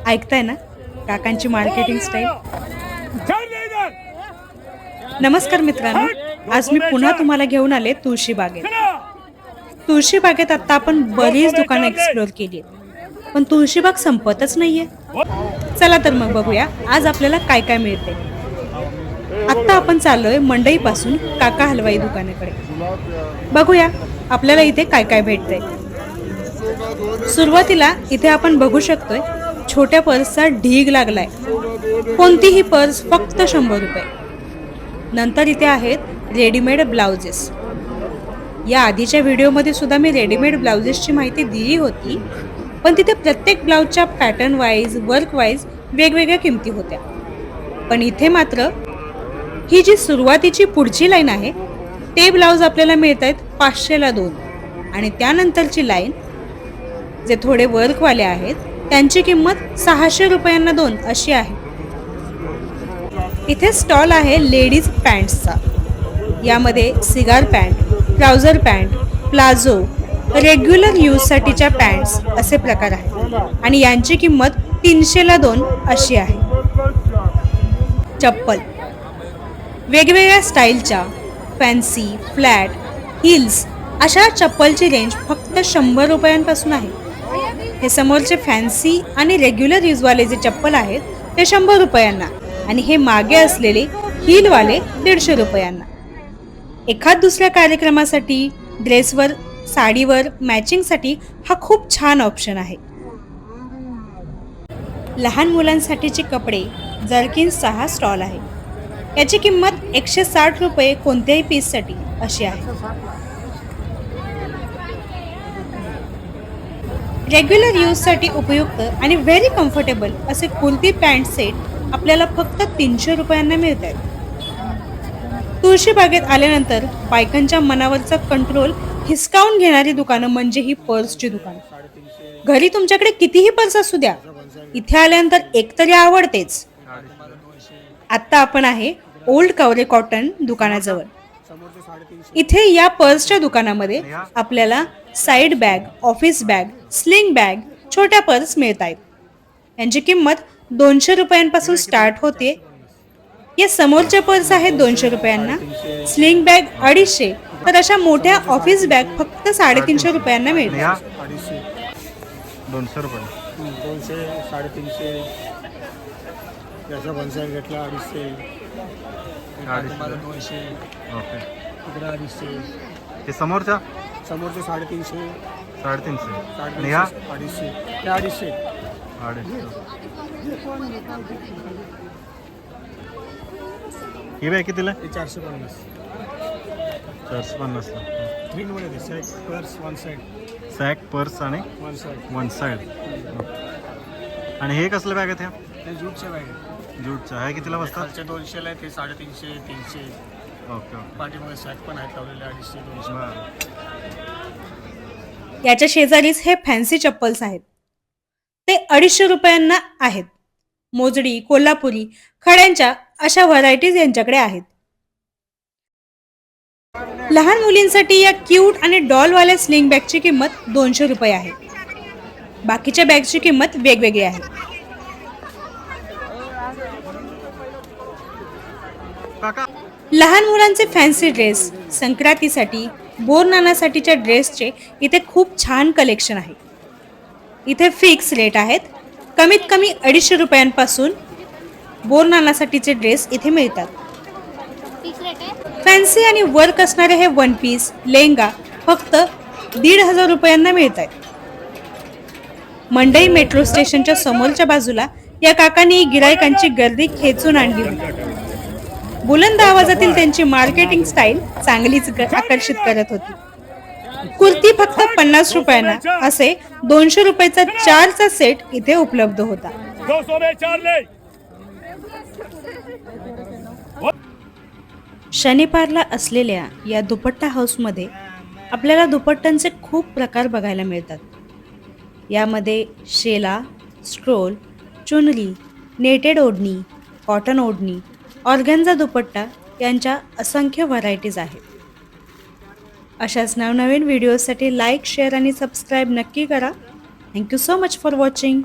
ऐकताय ना काकांची मार्केटिंग स्टाईल. नमस्कार मित्रांनो, आज मी पुन्हा तुम्हाला घेऊन आले तुळशी बागेत. तुळशी बागेत आता आपण बरीच दुकानं एक्सप्लोर केली, पण तुळशी बाग संपतच नाहीये. चला तर मग बघूया आज आपल्याला काय काय मिळते. आता आपण चाललोय मंडई पासून काका हलवाई दुकानाकडे. बघूया आपल्याला इथे काय काय भेटतंय. सुरुवातीला इथे आपण बघू शकतोय छोट्या पर्सचा ढीग लागलाय. कोणतीही पर्स फक्त 100 रुपये. नंतर इथे आहेत रेडीमेड ब्लाउजेस. या आधीच्या व्हिडिओमध्ये सुद्धा मी रेडीमेड ब्लाउजेसची माहिती दिली होती, पण तिथे प्रत्येक ब्लाउजच्या पॅटर्न वाईज वर्क वाईज वेगवेगळ्या किमती होत्या. पण इथे मात्र ही जी सुरुवातीची पुढची लाईन आहे ते ब्लाउज आपल्याला मिळत आहेत 500 ला 2, आणि त्यानंतरची लाईन जे थोडे वर्कवाले आहेत त्यांची किंमत 600 रुपयांना 2 अशी आहे. इथे स्टॉल आहे लेडीज पॅन्ट्सचा. यामध्ये cigar pant, trouser pant, palazzo, regular यूजसाठीच्या पॅन्ट्स असे प्रकार आहेत, आणि यांची किंमत 300 ला 2 अशी आहे. चप्पल वेगवेगळ्या स्टाईलच्या फॅन्सी, फ्लॅट, हिल्स अशा चप्पलची रेंज फक्त 100 रुपयांपासून आहे. हे समोरचे फॅन्सी आणि रेग्युलर यूजवाले जे चप्पल आहेत ते 100 रुपयांना, आणि हे मागे असलेले हिलवाले 150 रुपयांना. एखाद दुसऱ्या कार्यक्रमासाठी, ड्रेसवर, साडीवर मॅचिंगसाठी हा खूप छान ऑप्शन आहे. लहान मुलांसाठीचे कपडे जर्किन्सचा हा स्टॉल आहे. याची किंमत 160 रुपये कोणत्याही पीससाठी अशी आहे. रेग्युलर यूजसाठी उपयुक्त आणि व्हेरी कम्फर्टेबल असे कुर्ती पॅन्ट सेट आपल्याला फक्त 300 रुपयांना मिळत आहेत. तुळशी बागेत आल्यानंतर बायकांच्या मनावरचा कंट्रोल हिसकावून घेणारी दुकानं म्हणजे ही पर्सची दुकानं. घरी तुमच्याकडे कितीही पर्स असू द्या, इथे आल्यानंतर एकतरी आवडतेच. आत्ता आपण आहे ओल्ड कवरे कॉटन दुकानाजवळ. इथे या पर्सच्या दुकानामध्ये आपल्याला side bag, office bag, sling bag, छोट्या पर्स मिळत आहेत. यांची किंमत 200 रुपयांपासून स्टार्ट होते. या समोरच्या पर्स आहेत 200 रुपयांना, स्लिंग बॅग 250, तर अशा मोठ्या ऑफिस बॅग फक्त 350 रुपयांना मिळतात. 200 रुपये, 200, 350. याचा बनसाईड घेतला 250, 200. ओके. इकडे 250. ते समोरच्या समोरचे 350, 350 आणि ह्या 250, ते 250. 250. ही बॅग कितीला? ते 450. 450 ला. थ्रीमध्ये ते sack, purse, one side. Sack, purse आणि वन साईड. One side. आणि हे कसले बॅग आहेत ह्या? ते जूटच्या बॅग आहेत. जूटच्या. ह्या कितीला बसतात? खालच्या 200ला आहे, ते 350, 300. Okay okay. पाठीमध्ये सॅक पण आहेत लावलेले 250, 200. बरं. याच्या शेजारीच हे फॅन्सी चप्पल्स आहेत. ते 250 रुपयांना आहेत. मोजडी, कोल्हापुरी, खड्यांच्या अशा व्हरायटीज यांच्याकडे आहेत. लहान मुलींसाठी या क्यूट आणि डॉलवाल्या स्लिंग बॅगची किंमत 200 रुपये आहे. बाकीच्या बॅगची किंमत वेगवेगळी आहे. काका, लहान मुलांचे फॅन्सी ड्रेस, संक्रांतीसाठी, बोरनानासाठीच्या ड्रेसचे इथे खूप छान कलेक्शन आहे. इथे फिक्स रेट आहेत. कमीत कमी 250 रुपयांपासून बोरनानासाठीचे ड्रेस इथे मिळतात. फॅन्सी आणि वर्क असणारे हे वन पीस, लेहंगा फक्त 1,500 रुपयांना मिळत आहेत. मंडई मेट्रो स्टेशनच्या समोरच्या बाजूला या काकांनी गिरायकांची गर्दी खेचून आणली होती. बुलंद आवाजातील त्यांची मार्केटिंग स्टाईल चांगलीच आकर्षित करत होती. कुर्ती फक्त 50 रुपयांना असे 200 रुपयाचा 4चा सेट इथे उपलब्ध होता. शनिपारला असलेल्या या दुपट्टा हाऊसमध्ये आपल्याला दुपट्ट्यांचे खूप प्रकार बघायला मिळतात. यामध्ये शेला, स्ट्रोल, चुनरी, नेटेड ओढणी, कॉटन ओढणी, ऑर्गॅन्झा दुपट्टा यांच्या असंख्य व्हरायटीज आहेत. अशाच नवनवीन व्हिडिओसाठी लाईक, शेअर आणि सबस्क्राईब नक्की करा. Thank you so much for watching.